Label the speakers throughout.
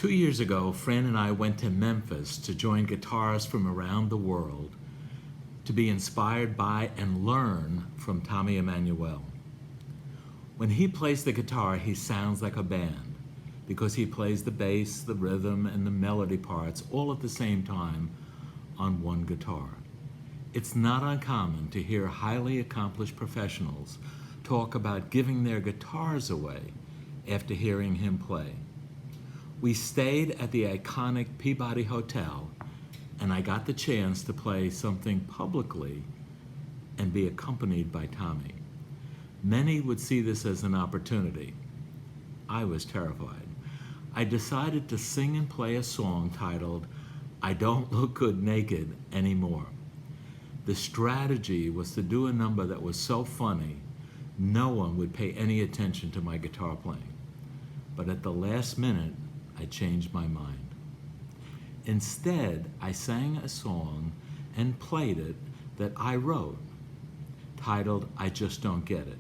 Speaker 1: 2 years ago, Fran and I went to Memphis to join guitarists from around the world to be inspired by and learn from Tommy Emmanuel. When he plays the guitar, he sounds like a band because he plays the bass, the rhythm, and the melody parts all at the same time on one guitar. It's not uncommon to hear highly accomplished professionals talk about giving their guitars away after hearing him play. We stayed at the iconic Peabody Hotel, and I got the chance to play something publicly and be accompanied by Tommy. Many would see this as an opportunity. I was terrified. I decided to sing and play a song titled, "I Don't Look Good Naked Anymore." The strategy was to do a number that was so funny, no one would pay any attention to my guitar playing. But at the last minute, I changed my mind. Instead, I sang a song and played it that I wrote, titled "I Just Don't Get It,"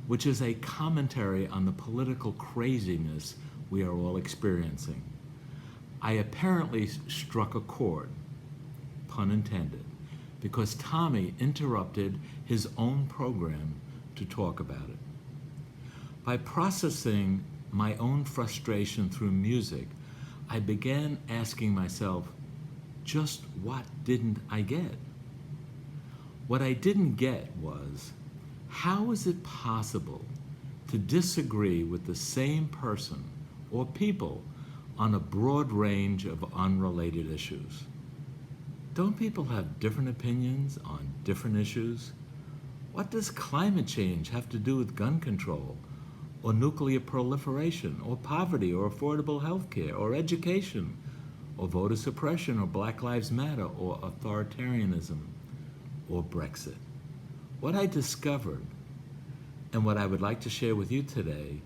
Speaker 1: which is a commentary on the political craziness we are all experiencing. I apparently struck a chord, pun intended, because Tommy interrupted his own program to talk about it. By processing my own frustration through music, I began asking myself, just what didn't I get? What I didn't get was, how is it possible to disagree with the same person or people on a broad range of unrelated issues? Don't people have different opinions on different issues? What does climate change have to do with gun control, or nuclear proliferation, or poverty, or affordable health care, or education, or voter suppression, or Black Lives Matter, or authoritarianism, or Brexit? What I discovered, and what I would like to share with you today,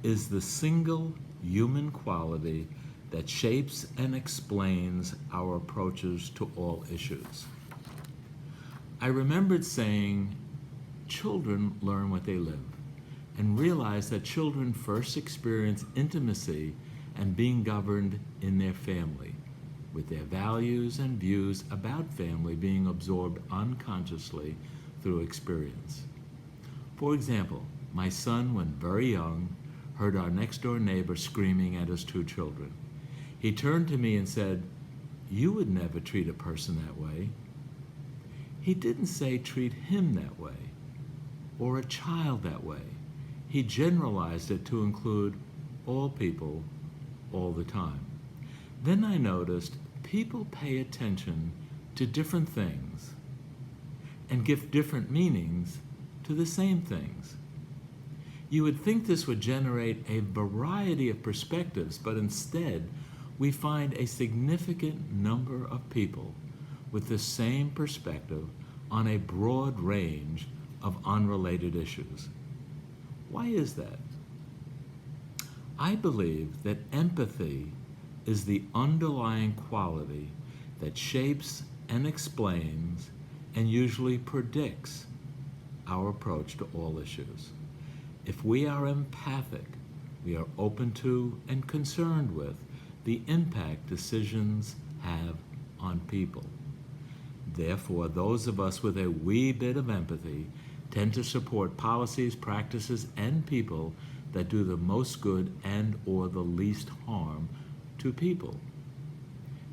Speaker 1: is the single human quality that shapes and explains our approaches to all issues. I remembered saying, children learn what they live, and realize that children first experience intimacy and being governed in their family, with their values and views about family being absorbed unconsciously through experience. For example, my son, when very young, heard our next-door neighbor screaming at his two children. He turned to me and said, "You would never treat a person that way." He didn't say treat him that way, or a child that way. He generalized it to include all people all the time. Then I noticed people pay attention to different things and give different meanings to the same things. You would think this would generate a variety of perspectives, but instead we find a significant number of people with the same perspective on a broad range of unrelated issues. Why is that? I believe that empathy is the underlying quality that shapes and explains and usually predicts our approach to all issues. If we are empathic, we are open to and concerned with the impact decisions have on people. Therefore, those of us with a wee bit of empathy tend to support policies, practices, and people that do the most good and or the least harm to people.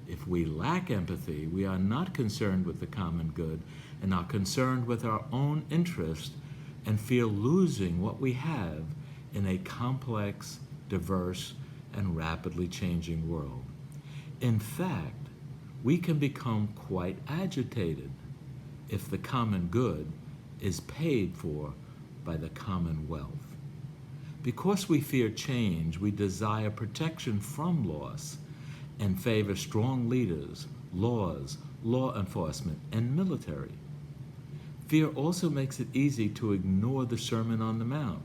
Speaker 1: If we lack empathy, we are not concerned with the common good and are concerned with our own interest and fear losing what we have in a complex, diverse, and rapidly changing world. In fact, we can become quite agitated if the common good is paid for by the commonwealth. Because we fear change, we desire protection from loss and favor strong leaders, laws, law enforcement, and military. Fear also makes it easy to ignore the Sermon on the Mount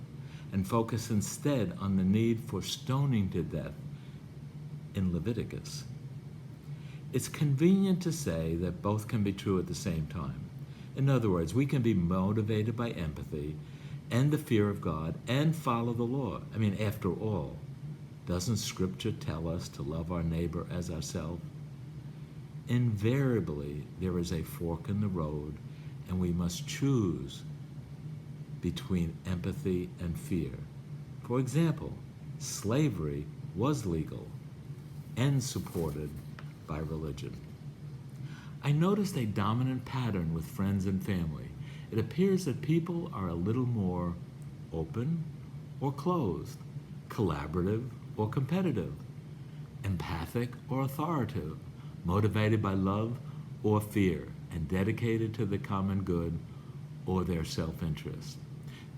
Speaker 1: and focus instead on the need for stoning to death in Leviticus. It's convenient to say that both can be true at the same time. In other words, we can be motivated by empathy and the fear of God and follow the law. After all, Doesn't Scripture tell us to love our neighbor as ourselves? Invariably, there is a fork in the road, and we must choose between empathy and fear. For example, slavery was legal and supported by religion. I noticed a dominant pattern with friends and family. It appears that people are a little more open or closed, collaborative or competitive, empathic or authoritative, motivated by love or fear, and dedicated to the common good or their self-interest.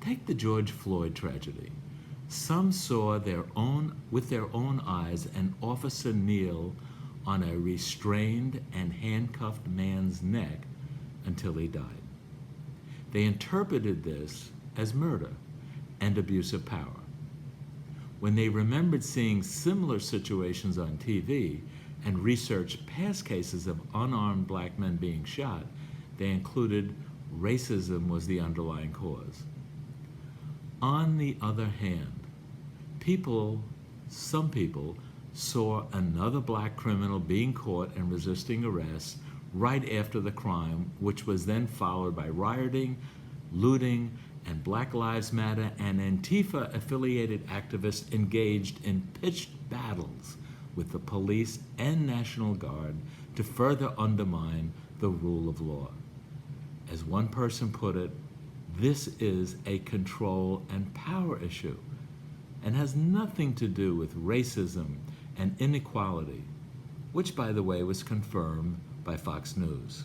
Speaker 1: Take the George Floyd tragedy. Some saw with their own eyes an officer kneel on a restrained and handcuffed man's neck until he died. They interpreted this as murder and abuse of power. When they remembered seeing similar situations on TV and researched past cases of unarmed black men being shot, they concluded racism was the underlying cause. On the other hand, some people saw another black criminal being caught and resisting arrest right after the crime, which was then followed by rioting, looting, and Black Lives Matter and Antifa-affiliated activists engaged in pitched battles with the police and National Guard to further undermine the rule of law. As one person put it, this is a control and power issue and has nothing to do with racism and inequality, which, by the way, was confirmed by Fox News.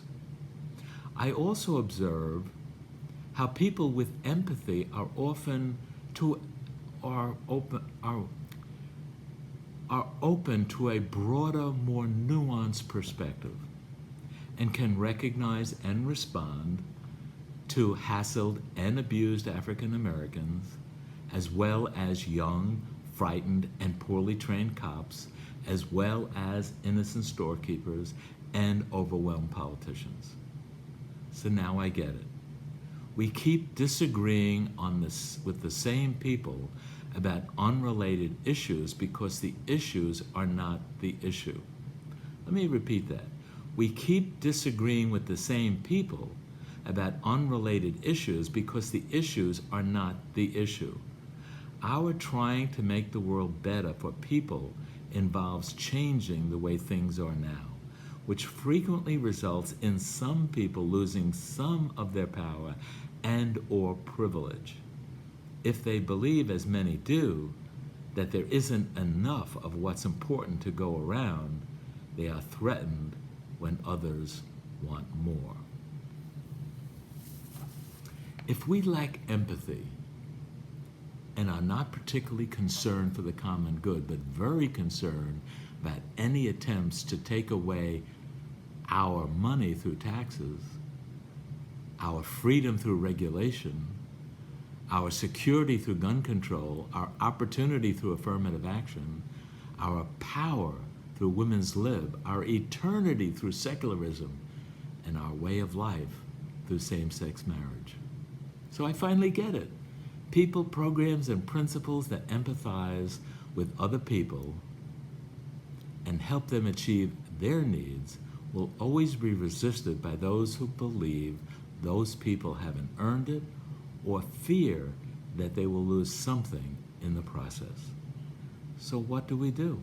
Speaker 1: I also observe how people with empathy are open to a broader, more nuanced perspective and can recognize and respond to hassled and abused African Americans, as well as young, frightened, and poorly trained cops, as well as innocent storekeepers and overwhelmed politicians. So now I get it. We keep disagreeing with the same people about unrelated issues because the issues are not the issue. Let me repeat that. We keep disagreeing with the same people about unrelated issues because the issues are not the issue. Our trying to make the world better for people involves changing the way things are now, which frequently results in some people losing some of their power and or privilege. If they believe, as many do, that there isn't enough of what's important to go around, they are threatened when others want more. If we lack empathy and are not particularly concerned for the common good, but very concerned about any attempts to take away our money through taxes, our freedom through regulation, our security through gun control, our opportunity through affirmative action, our power through women's lib, our eternity through secularism, and our way of life through same-sex marriage. So I finally get it. People, programs, and principles that empathize with other people and help them achieve their needs will always be resisted by those who believe those people haven't earned it or fear that they will lose something in the process. So what do?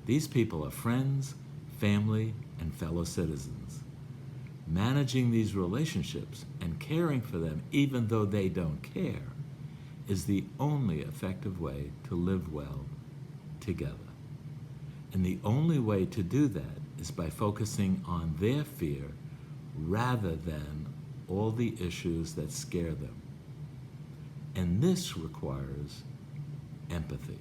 Speaker 1: These people are friends, family, and fellow citizens. Managing these relationships and caring for them even though they don't care is the only effective way to live well together. And the only way to do that is by focusing on their fear rather than all the issues that scare them. And this requires empathy.